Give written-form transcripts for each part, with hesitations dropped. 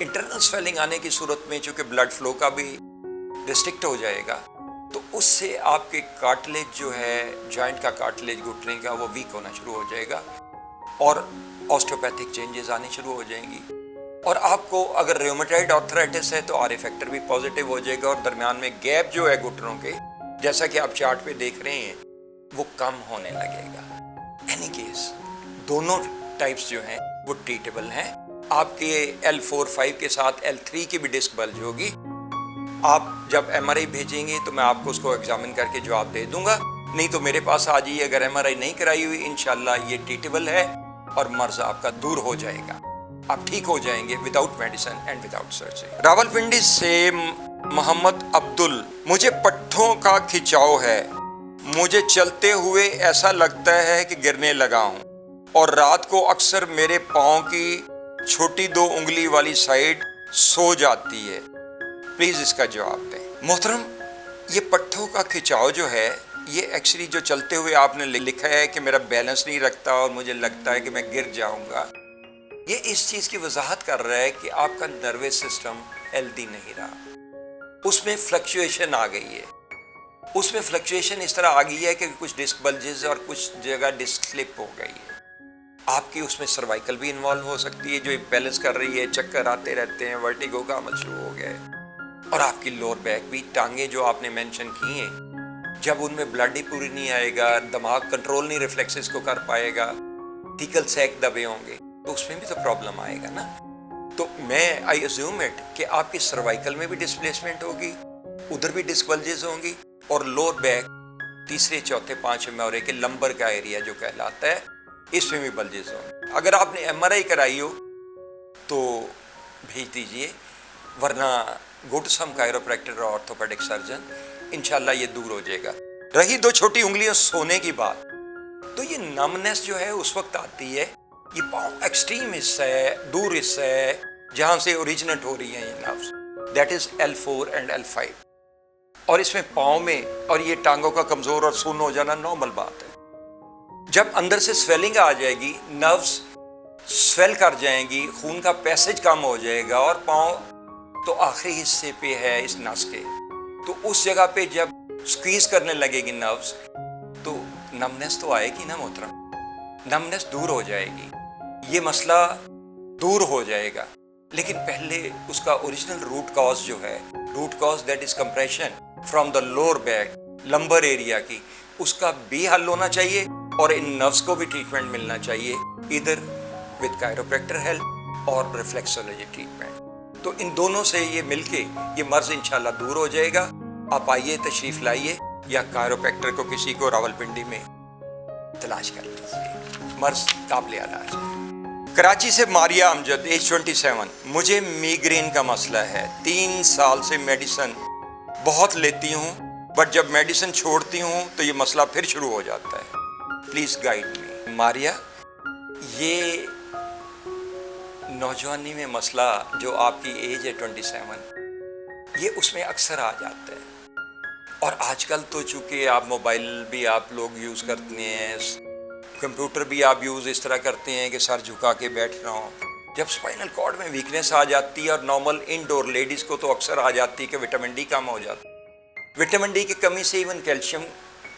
Internal swelling آنے کی صورت میں چونکہ بلڈ فلو کا بھی ریسٹرکٹ ہو جائے گا تو اس سے آپ کے کارٹلیج جو ہے جوائنٹ کا کارٹلیج گھٹنے کا وہ ویک ہونا شروع ہو جائے گا اور آسٹیوپیتھک چینجز آنی شروع ہو جائیں گی. اور آپ کو اگر ریومیٹائڈ آرتھرائٹس ہے تو آر اے فیکٹر بھی پازیٹیو ہو جائے گا اور درمیان میں گیپ جو ہے گھٹنوں کے جیسا کہ آپ چارٹ پہ دیکھ رہے ہیں وہ کم ہونے لگے گا. اینی کیس دونوں ٹائپس جو ہیں وہ ٹریٹیبل ہیں. آپ کے L4-5 کے ساتھ L3 کی بھی ڈسک بلج ہوگی. آپ جب ایم آر آئی بھیجیں گے تو میں آپ کو اس کو ایگزامن کر کے جواب دے دوں گا. نہیں تو میرے پاس آ جائیے. اگر ایم آر آئی نہیں کرائی ہوئی انشاءاللہ یہ ٹریٹیبل ہے اور مرض آپ کا دور ہو جائے گا. آپ ٹھیک ہو جائیں گے without medicine and without surgery. Rawalpindi سے محمد عبدل. مجھے پٹھوں کا کھچاؤ ہے. مجھے چلتے ہوئے ایسا لگتا ہے کہ گرنے لگا ہوں اور رات کو اکثر میرے پاؤں کی چھوٹی 2 انگلی والی سائڈ سو جاتی ہے. پلیز اس کا جواب دیں. محترم یہ پٹھوں کا کھچاؤ جو ہے یہ ایکچولی جو چلتے ہوئے آپ نے لکھا ہے کہ میرا بیلنس نہیں رکھتا اور مجھے لگتا ہے کہ میں گر جاؤں گا, یہ اس چیز کی وضاحت کر رہا ہے کہ آپ کا نروس سسٹم ہیلدی نہیں رہا. اس میں فلکچویشن آ گئی ہے. اس میں فلکچویشن اس طرح آ گئی ہے کہ کچھ ڈسک بلجز اور کچھ جگہ ڈسک سلپ ہو گئی ہے. آپ کی اس میں سروائکل بھی انوالو ہو سکتی ہے جو بیلنس کر رہی ہے, چکر آتے رہتے ہیں, ورٹیگو کا عمل شروع ہو گیا ہے. اور آپ کی لور بیک بھی, ٹانگیں جو آپ نے مینشن کی ہیں جب ان میں بلڈ ہی پوری نہیں آئے گا, دماغ کنٹرول نہیں ریفلیکسز کو کر پائے گا, تھیکل سیک دبے ہوں گے تو اس میں بھی تو پرابلم آئے گا نا. تو میں آئی ایزیوم اٹ کہ آپ کی سروائکل میں بھی ڈسپلیسمنٹ ہوگی, ادھر بھی ڈسک بلجز ہوں گی اور لور بیک تیسرے چوتھے پانچویں میورے کے لمبر کا ایریا جو کہلاتا ہے اس میں بھی بلجز ہوں گے. اگر آپ نے ایم آر آئی کرائی ہو تو بھیج دیجئے, ورنہ گو ٹو سم کائروپریکٹر اور آرتھوپیڈک سرجن, انشاءاللہ یہ دور ہو جائے گا. رہی 2 چھوٹی انگلیاں سونے کی بات, تو یہ نمنس جو ہے اس وقت آتی ہے, یہ پاؤں ایکسٹریم حصہ ہے, دور حصہ ہے جہاں سے اوریجنیٹ ہو رہی ہیں یہ nerves, that is L4 and L5. اور اس میں پاؤں میں اور یہ ٹانگوں کا کمزور اور سن ہو جانا نارمل بات ہے. جب اندر سے سویلنگ آ جائے گی, نروز سویل کر جائیں گی, خون کا پیسج کم ہو جائے گا اور پاؤں تو آخری حصے پہ ہے اس نس کے, تو اس جگہ پہ جب سکویز کرنے لگے گی نروز تو نمنس تو آئے گی نا محترم, نمنس دور ہو جائے گی, یہ مسئلہ دور ہو جائے گا. لیکن پہلے اس کا اوریجنل روٹ کاز جو ہے, root cause that is compression from the lower back lumbar area کی, اس کا بھی حل ہونا چاہیے اور ان نروز کو بھی ٹریٹمنٹ ملنا چاہیے, ادھر وتھ کائروپریکٹر ہیلپ اور ریفلیکسولوجی ٹریٹمنٹ. تو ان دونوں سے یہ مل کے یہ مرض انشاءاللہ دور ہو جائے گا. آپ آئیے, تشریف لائیے, یا کائروپریکٹر کو کسی کو راولپنڈی میں تلاش کر لیجیے, مرض قابل علاج ہے. کراچی سے ماریا امجد, ایج 27. مجھے میگرین کا مسئلہ ہے. 3 سال سے میڈیسن بہت لیتی ہوں, بٹ جب میڈیسن چھوڑتی ہوں تو یہ مسئلہ پھر شروع ہو جاتا ہے. Please guide me. ماریا, یہ نوجوانی میں مسئلہ جو آپ کی ایج ہے 27, یہ اس میں اکثر آ جاتا ہے. اور آج کل تو چونکہ آپ موبائل بھی آپ لوگ یوز کرتے ہیں, کمپیوٹر بھی آپ یوز اس طرح کرتے ہیں کہ سر جھکا کے بیٹھ رہا ہوں. جب اسپائنل کارڈ میں ویکنیس آ جاتی ہے, اور نارمل انڈور لیڈیز کو تو اکثر آ جاتی ہے کہ وٹامن ڈی کم ہو جاتا ہے. وٹامن ڈی کی کمی سے ایون کیلشیم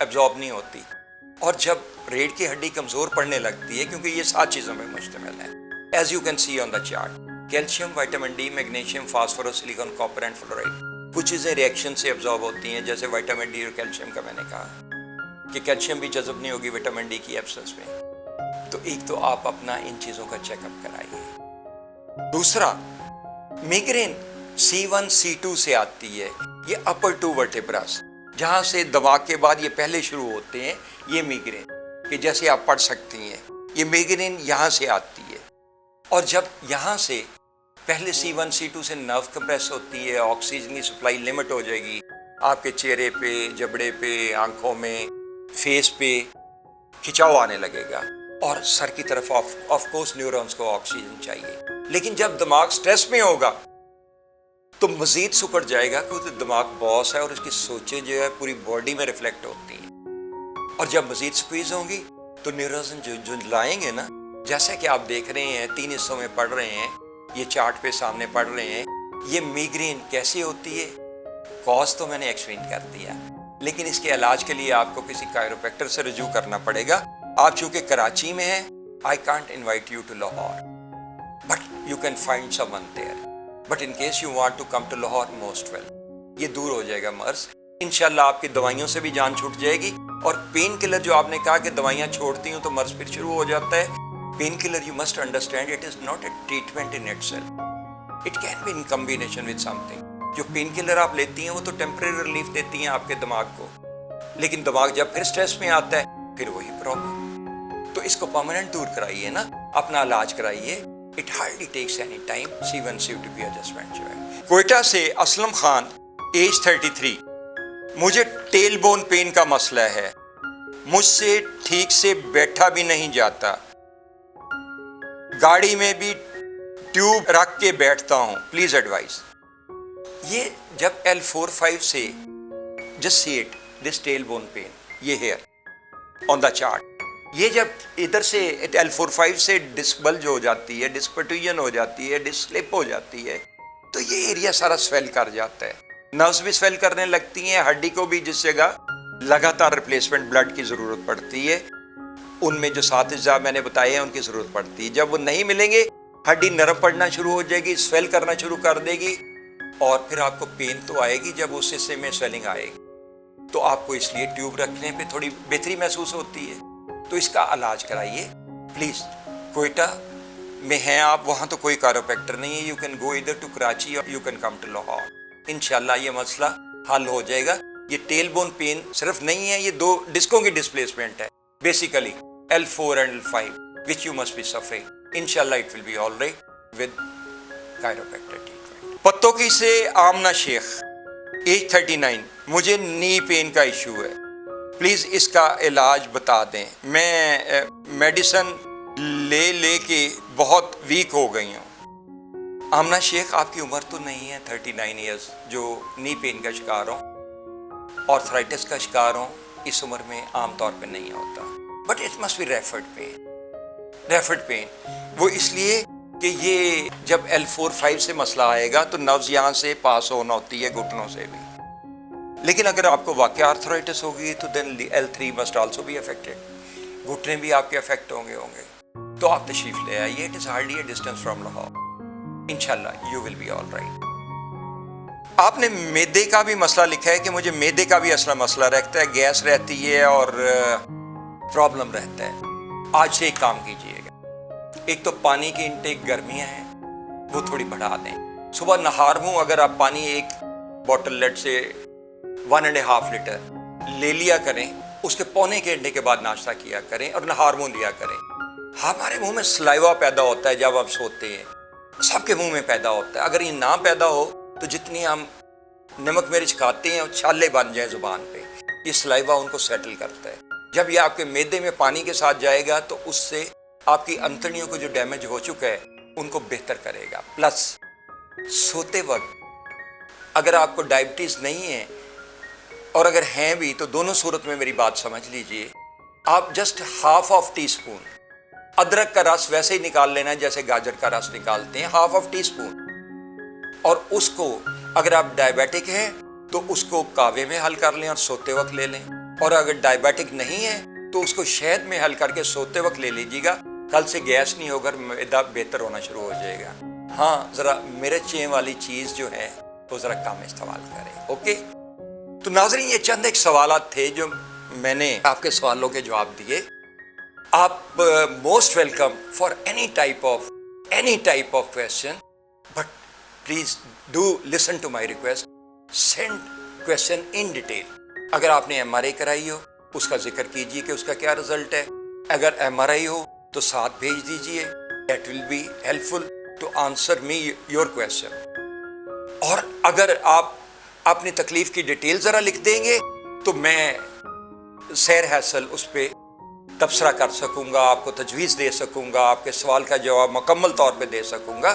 ایبزارب نہیں ہوتی, اور جب ریڑھ کی ہڈی کمزور پڑنے لگتی ہے, کیونکہ یہ 7 چیزوں میں مشتمل ہے as you can see on the chart, calcium, vitamin D, magnesium, phosphorus, silicone, copper and fluoride. کچھ چیزیں ریئیکشن سے ایبزارب ہوتی ہیں, جیسے وٹامن ڈی اور کیلشیم کا میں نے کہا کہ کیلشیم بھی جذب نہیں ہوگی وٹامن ڈی کی ایبسنس میں. تو ایک تو آپ اپنا ان چیزوں کا چیک اپ کرائیے. دوسرا, میگرین C1 C2 سے آتی ہے. یہ اپر 2 ورٹیبراس جہاں سے دماغ کے بعد یہ پہلے شروع ہوتے ہیں, یہ میگرین کہ جیسے آپ پڑھ سکتی ہیں, یہ میگرین یہاں سے آتی ہے. اور جب یہاں سے پہلے C1 C2 سے نرو کمپریس ہوتی ہے, آکسیجن کی سپلائی لمٹ ہو جائے گی, آپ کے چہرے پہ, جبڑے پہ, آنکھوں میں, فیس پہ کھچاؤ آنے لگے گا, اور سر کی طرف آف کورس نیورونز کو آکسیجن چاہیے. لیکن جب دماغ سٹریس میں ہوگا تو مزید سکڑ جائے گا, کیونکہ دماغ باس ہے اور اس کی سوچیں جو ہے پوری باڈی میں ریفلیکٹ ہوتی ہیں. اور جب مزید سکویز ہوں گی تو نیورونز جو لائیں گے نا, جیسا کہ آپ دیکھ رہے ہیں 3 حصوں میں پڑھ رہے ہیں, یہ چارٹ پہ سامنے پڑھ رہے ہیں، یہ میگرین کیسے ہوتی ہے، کاز تو میں نے ایکسپلین کر دیا، لیکن اس کے علاج کے لیے آپ کو کسی کائروپریکٹر سے رجوع کرنا پڑے گا۔ آپ چونکہ کراچی میں ہیں، I can't invite you to Lahore, but you can find someone there. But in case you want to come to Lahore, most well. یہ دور ہو جائے گا مرض، انشاءاللہ آپ کی دوائیوں سے بھی جان چھوٹ جائے گی۔ اور پین کلر جو آپ نے کہا کہ دوائیاں چھوڑتی ہوں تو مرض پھر شروع ہو جاتا ہے، pain killer you must understand it is not a treatment in itself. It can be in combination with something. جو پین کلر آپ لیتی ہیں وہ تو ٹیمپریری ریلیف دیتی ہیں آپ کے دماغ کو، لیکن دماغ جب پھر سٹریس میں آتا ہے پھر وہی پرابلم۔ تو اس کو پرماننٹ دور کرائیے نا، اپنا علاج کرائیے۔ It hardly takes any time C1 C2 adjustment جو ہے۔ کوئٹہ سے اسلم خان، ایج 33، مجھے ٹیل بون پین کا مسئلہ ہے، مجھ سے ٹھیک سے بیٹھا بھی نہیں جاتا، گاڑی میں بھی ٹیوب رکھ کے بیٹھتا ہوں، پلیز ایڈوائز۔ یہ جب L4-5 سے just see it, this tailbone pain، یہ here on the chart، یہ جب ادھر سے L4-5 سے ڈسک بلج ہو جاتی ہے، ڈسک پٹوژن ہو جاتی ہے، ڈسک سلپ ہو جاتی ہے، تو یہ ایریا سارا سویل کر جاتا ہے، نروز بھی سویل کرنے لگتی ہیں، ہڈی کو بھی جس جگہ لگاتار ریپلیسمنٹ بلڈ کی ضرورت پڑتی ہے، ان میں جو 7 اجزاء میں نے بتائے ہیں ان کی ضرورت پڑتی ہے۔ جب وہ نہیں ملیں گے ہڈی نرم پڑنا شروع ہو جائے گی، سویل کرنا شروع کر دے گی، اور پھر آپ کو پین تو آئے گی جب اس حصے میں سویلنگ آئے گی، تو آپ کو اس لیے ٹیوب رکھنے پہ تھوڑی بہتری محسوس ہوتی ہے۔ تو اس کا علاج کرائیے پلیز۔ کوئٹہ میں ہیں آپ، وہاں تو کوئی کائروپریکٹر نہیں ہے، یو کین گو ادھر ٹو کراچی اور you can come to Lahore, انشاءاللہ یہ مسئلہ حل ہو جائے گا۔ یہ ٹیل بون پین صرف نہیں ہے، یہ 2 ڈسکوں کی ڈسپلیسمنٹ ہے basically, L4 and L5 which you must be suffering. انشاءاللہ it will be all right with chiropractor treatment۔ پتوں کی سے آمنہ شیخ، ایج 39، مجھے نی پین کا ایشو ہے، پلیز اس کا علاج بتا دیں، میں میڈیسن لے کے بہت ویک ہو گئی ہوں۔ آمنہ شیخ، آپ کی عمر تو نہیں ہے 39 ایئرز جو نی پین کا شکار ہوں، آرتھرائٹس کا شکار ہوں، اس عمر میں عام طور پہ نہیں ہوتا، but it must be referred pain. وہ اس لیے کہ یہ جب L4-5 سے مسئلہ آئے گا تو نروز یہاں سے پاس ہونا ہوتی ہے گھٹنوں سے بھی، لیکن اگر آپ کو واقعی آرتھرائٹس ہوگی تو then L3 must also be affected, گھٹنے بھی آپ کے افیکٹ ہوں گے، تو آپ تشریف لے آئیے، it is hardly a distance from Lahore, انشاءاللہ you will be all right. آپ نے میدے کا بھی مسئلہ لکھا ہے کہ مجھے میدے کا بھی مسئلہ رہتا ہے، گیس رہتی ہے اور پرابلم رہتا ہے۔ آج سے ایک کام کیجئے گا، ایک تو پانی کی انٹیک، گرمیاں ہیں وہ تھوڑی بڑھا دیں، صبح نہار منہ اگر آپ پانی ایک بوٹل لیٹ سے 1.5 لیٹر لے لیا کریں، اس کے پونے گھنٹے کے بعد ناشتہ کیا کریں اور نہار منہ لیا کریں۔ ہمارے منہ میں سلائیوا پیدا ہوتا ہے جب ہم سوتے ہیں، سب کے منہ میں پیدا ہوتا ہے، اگر یہ نہ پیدا ہو تو جتنی ہم نمک مرچ کھاتے ہیں چھالے بن جائیں زبان پہ، یہ سلائیوا ان کو سیٹل کرتا ہے۔ جب یہ آپ کے معدے میں پانی کے ساتھ جائے گا تو اس سے آپ کی انتڑیوں کو جو ڈیمیج ہو چکا ہے ان کو بہتر کرے گا۔ پلس سوتے وقت اگر آپ کو ڈائبٹیز نہیں ہے اور اگر ہیں بھی تو دونوں صورت میں میری بات سمجھ لیجئے، آپ جسٹ ½ ٹی اسپون ادرک کا رس ویسے ہی نکال لینا ہے جیسے گاجر کا رس نکالتے ہیں، ½ ٹی اسپون، اور اس کو اگر آپ ڈائبیٹک ہیں تو اس کو کاوے میں حل کر لیں اور سوتے وقت لے لیں، اور اگر ڈائبیٹک نہیں ہے تو اس کو شہد میں حل کر کے سوتے وقت لے لیجیے گا، کل سے گیس نہیں ہوگا، معدہ بہتر ہونا شروع ہو جائے گا۔ ہاں ذرا مرچیں والی چیز جو ہے وہ ذرا کم استعمال کریں، اوکے؟ تو ناظرین، یہ چند ایک سوالات تھے جو میں نے آپ کے سوالوں کے جواب دیے۔ آپ most welcome for any type of question, but please do listen to my request, send question in detail. اگر آپ نے MRI کرائی ہو اس کا ذکر کیجیے کہ اس کا کیا رزلٹ ہے، اگر MRI ہو تو ساتھ بھیج دیجیے، that will be helpful to answer me your question. اور اگر آپ اپنی تکلیف کی ڈیٹیل ذرا لکھ دیں گے تو میں سیر حاصل اس پہ تبصرہ کر سکوں گا، آپ کو تجویز دے سکوں گا، آپ کے سوال کا جواب مکمل طور پہ دے سکوں گا۔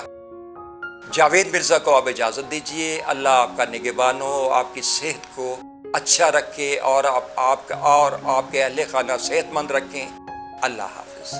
جاوید مرزا کو آپ اجازت دیجیے، اللہ آپ کا نگہبان ہو، آپ کی صحت کو اچھا رکھے اور آپ کے اہل خانہ صحت مند رکھیں۔ اللہ حافظ۔